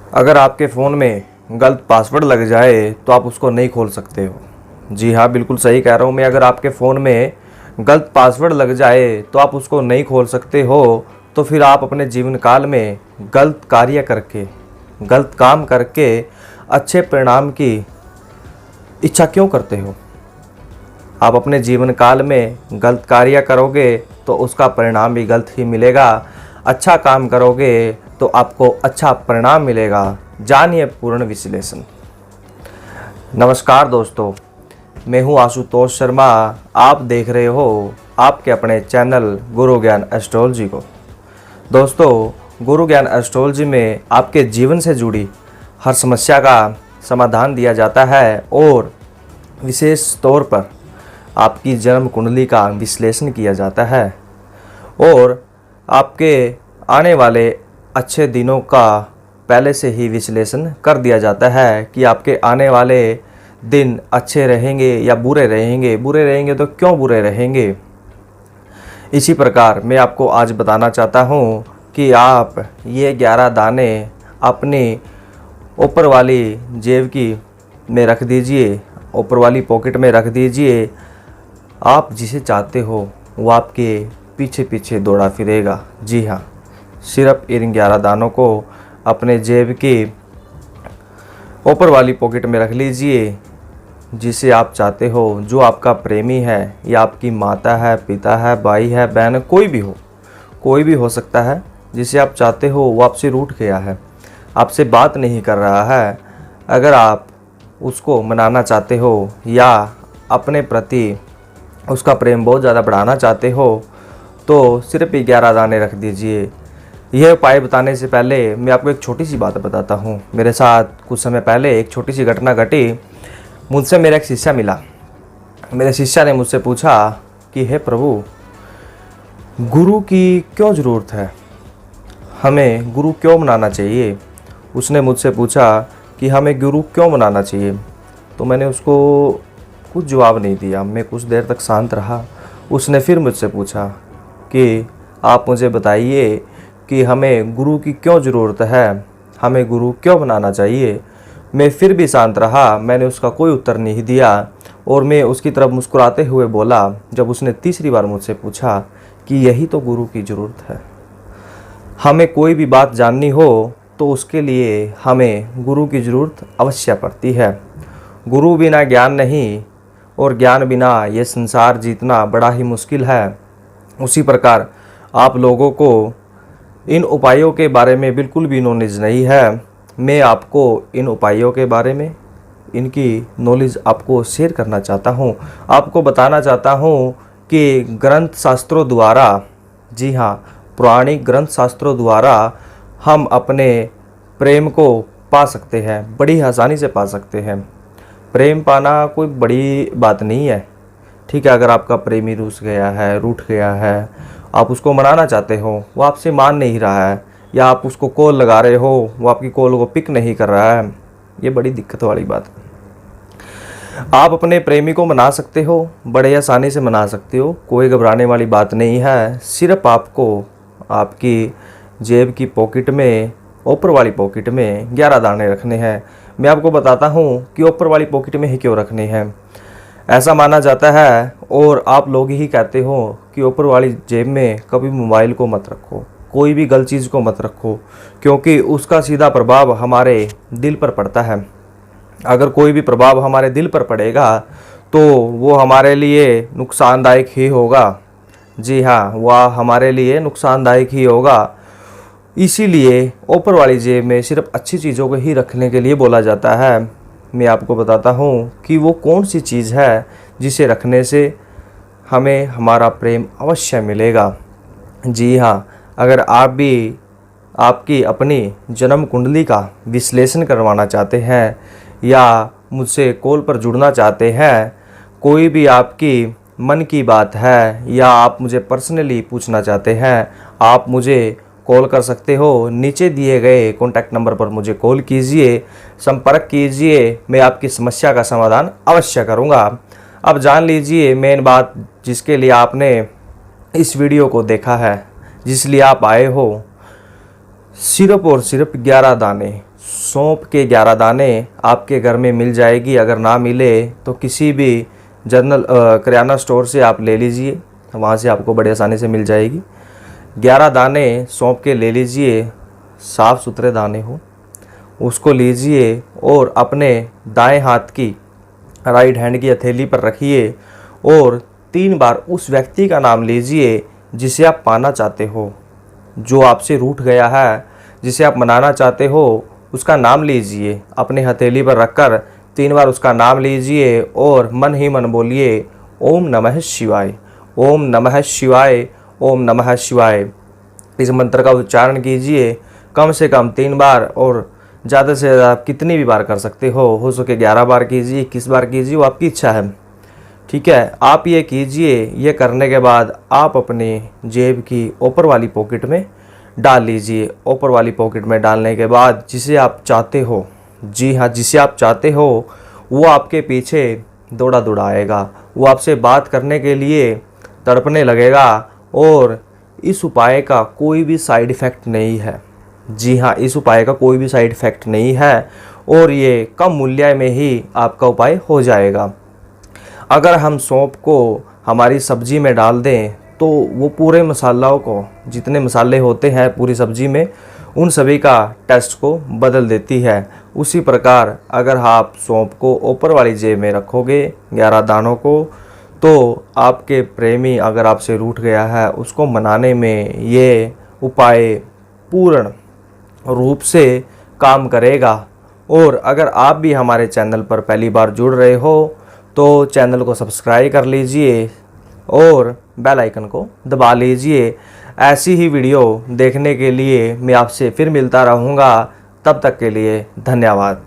अगर आपके फ़ोन में गलत पासवर्ड लग जाए तो आप उसको नहीं खोल सकते हो। जी हाँ, बिल्कुल सही कह रहा हूँ मैं। अगर आपके फ़ोन में गलत पासवर्ड लग जाए तो आप उसको नहीं खोल सकते हो, तो फिर आप अपने जीवन काल में गलत कार्य करके, गलत काम करके अच्छे परिणाम की इच्छा क्यों करते हो? आप अपने जीवन काल में गलत कार्य करोगे तो उसका परिणाम भी गलत ही मिलेगा। अच्छा काम करोगे तो आपको अच्छा परिणाम मिलेगा। जानिए पूर्ण विश्लेषण। नमस्कार दोस्तों, मैं हूं आशुतोष शर्मा। आप देख रहे हो आपके अपने चैनल गुरु ज्ञान एस्ट्रोलॉजी को। दोस्तों, गुरु ज्ञान एस्ट्रोलॉजी में आपके जीवन से जुड़ी हर समस्या का समाधान दिया जाता है और विशेष तौर पर आपकी जन्म कुंडली का विश्लेषण किया जाता है और आपके आने वाले अच्छे दिनों का पहले से ही विश्लेषण कर दिया जाता है कि आपके आने वाले दिन अच्छे रहेंगे या बुरे रहेंगे। बुरे रहेंगे तो क्यों बुरे रहेंगे। इसी प्रकार मैं आपको आज बताना चाहता हूँ कि आप ये 11 दाने अपनी ऊपर वाली जेब की में रख दीजिए, ऊपर वाली पॉकेट में रख दीजिए। आप जिसे चाहते हो वो आपके पीछे पीछे दौड़ा फिरेगा। जी हाँ, सिर्फ इन 11 दानों को अपने जेब की ऊपर वाली पॉकेट में रख लीजिए। जिसे आप चाहते हो, जो आपका प्रेमी है या आपकी माता है, पिता है, भाई है, बहन है, कोई भी हो सकता है। जिसे आप चाहते हो वो आपसे रूठ गया है, आपसे बात नहीं कर रहा है। अगर आप उसको मनाना चाहते हो या अपने प्रति उसका प्रेम बहुत ज़्यादा बढ़ाना चाहते हो तो सिर्फ 11 दाने रख दीजिए। यह उपाय बताने से पहले मैं आपको एक छोटी सी बात बताता हूँ। मेरे साथ कुछ समय पहले एक छोटी सी घटना घटी। मुझसे मेरा एक शिष्य मिला। मेरे शिष्य ने मुझसे पूछा कि हे प्रभु, गुरु की क्यों ज़रूरत है, हमें गुरु क्यों मनाना चाहिए। उसने मुझसे पूछा कि हमें गुरु क्यों मनाना चाहिए। तो मैंने उसको कुछ जवाब नहीं दिया। मैं कुछ देर तक शांत रहा। उसने फिर मुझसे पूछा कि आप मुझे बताइए कि हमें गुरु की क्यों ज़रूरत है, हमें गुरु क्यों बनाना चाहिए। मैं फिर भी शांत रहा। मैंने उसका कोई उत्तर नहीं दिया और मैं उसकी तरफ मुस्कुराते हुए बोला, जब उसने तीसरी बार मुझसे पूछा कि यही तो गुरु की ज़रूरत है। हमें कोई भी बात जाननी हो तो उसके लिए हमें गुरु की ज़रूरत अवश्य पड़ती है। गुरु बिना ज्ञान नहीं और ज्ञान बिना ये संसार जीतना बड़ा ही मुश्किल है। उसी प्रकार आप लोगों को इन उपायों के बारे में बिल्कुल भी नॉलेज नहीं है। मैं आपको इन उपायों के बारे में, इनकी नॉलेज आपको शेयर करना चाहता हूँ। आपको बताना चाहता हूँ कि ग्रंथ शास्त्रों द्वारा, जी हाँ, पुराणिक ग्रंथ शास्त्रों द्वारा हम अपने प्रेम को पा सकते हैं, बड़ी आसानी से पा सकते हैं। प्रेम पाना कोई बड़ी बात नहीं है। ठीक है, अगर आपका प्रेमी रूठ गया है, आप उसको मनाना चाहते हो, वो आपसे मान नहीं रहा है, या आप उसको कॉल लगा रहे हो, वो आपकी कॉल को पिक नहीं कर रहा है, ये बड़ी दिक्कत वाली बात है। आप अपने प्रेमी को मना सकते हो, बड़े आसानी से मना सकते हो, कोई घबराने वाली बात नहीं है। सिर्फ आपको आपकी जेब की पॉकेट में, ऊपर वाली पॉकेट में 11 दाने रखने हैं। मैं आपको बताता हूँ कि ऊपर वाली पॉकेट में ही क्यों रखने हैं। ऐसा माना जाता है और आप लोग ही कहते हो कि ऊपर वाली जेब में कभी मोबाइल को मत रखो, कोई भी गलत चीज़ को मत रखो, क्योंकि उसका सीधा प्रभाव हमारे दिल पर पड़ता है। अगर कोई भी प्रभाव हमारे दिल पर पड़ेगा तो वो हमारे लिए नुकसानदायक ही होगा। जी हाँ, वह हमारे लिए नुकसानदायक ही होगा। इसीलिए ऊपर वाली जेब में सिर्फ अच्छी चीज़ों को ही रखने के लिए बोला जाता है। मैं आपको बताता हूँ कि वो कौन सी चीज़ है जिसे रखने से हमें हमारा प्रेम अवश्य मिलेगा। जी हाँ, अगर आप भी आपकी अपनी जन्म कुंडली का विश्लेषण करवाना चाहते हैं या मुझसे कॉल पर जुड़ना चाहते हैं, कोई भी आपकी मन की बात है या आप मुझे पर्सनली पूछना चाहते हैं, आप मुझे कॉल कर सकते हो। नीचे दिए गए कॉन्टैक्ट नंबर पर मुझे कॉल कीजिए, संपर्क कीजिए। मैं आपकी समस्या का समाधान अवश्य करूंगा। अब जान लीजिए मेन बात, जिसके लिए आपने इस वीडियो को देखा है, जिस लिए आप आए हो। सिर्फ और सिर्फ 11 दाने सौंफ के 11 दाने आपके घर में मिल जाएगी। अगर ना मिले तो किसी भी जनरल किराना स्टोर से आप ले लीजिए, वहाँ से आपको बड़े आसानी से मिल जाएगी। 11 दाने सौंफ के ले लीजिए, साफ़ सुथरे दाने हो, उसको लीजिए और अपने दाएं हाथ की राइट हैंड की हथेली पर रखिए और 3 बार उस व्यक्ति का नाम लीजिए जिसे आप पाना चाहते हो, जो आपसे रूठ गया है, जिसे आप मनाना चाहते हो, उसका नाम लीजिए। अपने हथेली पर रखकर 3 बार उसका नाम लीजिए और मन ही मन बोलिए ओम नमः शिवाय, ओम नमः शिवाय, ओम नमः शिवाय। इस मंत्र का उच्चारण कीजिए कम से कम 3 बार और ज़्यादा से ज़्यादा आप कितनी भी बार कर सकते हो सके 11 बार कीजिए, 21 बार कीजिए, वो आपकी इच्छा है। ठीक है, आप ये कीजिए। ये करने के बाद आप अपनी जेब की ऊपर वाली पॉकेट में डाल लीजिए। ऊपर वाली पॉकेट में डालने के बाद जिसे आप चाहते हो, जी हाँ, जिसे आप चाहते हो वो आपके पीछे दौड़ा दौड़ाएगा, वो आपसे बात करने के लिए तड़पने लगेगा और इस उपाय का कोई भी साइड इफ़ेक्ट नहीं है। जी हाँ, इस उपाय का कोई भी साइड इफ़ेक्ट नहीं है और ये कम मूल्य में ही आपका उपाय हो जाएगा। अगर हम सौंफ को हमारी सब्जी में डाल दें तो वो पूरे मसालों को, जितने मसाले होते हैं पूरी सब्जी में, उन सभी का टेस्ट को बदल देती है। उसी प्रकार अगर आप सौंफ को ऊपर वाली जेब में रखोगे 11 दानों को, तो आपके प्रेमी अगर आपसे रूठ गया है उसको मनाने में ये उपाय पूर्ण रूप से काम करेगा। और अगर आप भी हमारे चैनल पर पहली बार जुड़ रहे हो तो चैनल को सब्सक्राइब कर लीजिए और बेल आइकन को दबा लीजिए। ऐसी ही वीडियो देखने के लिए मैं आपसे फिर मिलता रहूँगा। तब तक के लिए धन्यवाद।